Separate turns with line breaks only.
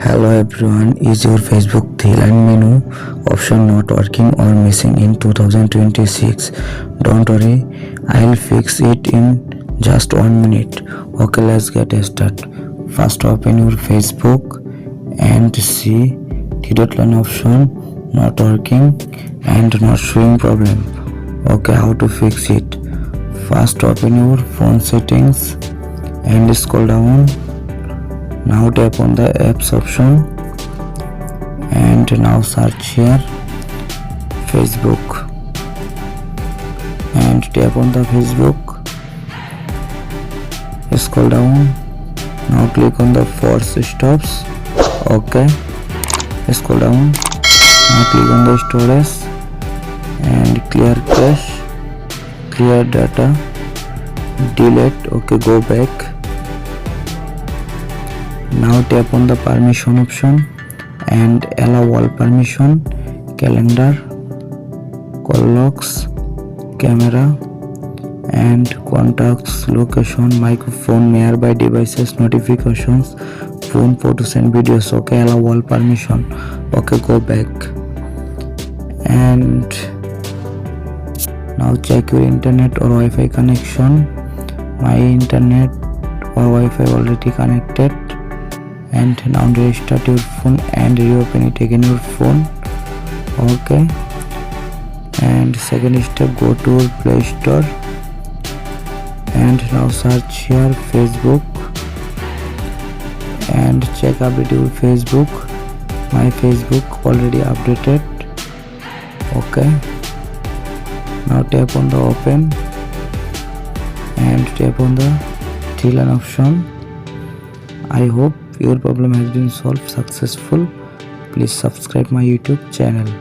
Hello everyone, is your Facebook three-line menu option not working or missing in 2026? Don't worry, I'll fix it in just 1 minute. Okay, let's get started. First, open your Facebook and see three-dot line option not working and not showing problem. Okay, how to fix it? First, open your phone settings and scroll down. Now tap on the apps option and now search here Facebook and tap on the Facebook. Scroll down. Now click on the force stops. Okay. Scroll down. Now click on the storage and clear cache, clear data, delete. Okay, go back. Now tap on the permission option and allow all permission, calendar, call logs, camera and contacts, location, microphone, nearby devices, notifications, phone, photos and videos. Okay, allow all permission. Okay, go back and now check your internet or Wi-Fi connection. My internet or Wi-Fi already connected. And now restart your phone and reopen it again your phone. Okay, and second step, go to your Play Store and now search here Facebook and check update your Facebook. My Facebook already updated. Okay, now tap on the open and tap on the three-line option. I hope your problem has been solved successful. Please subscribe my YouTube channel.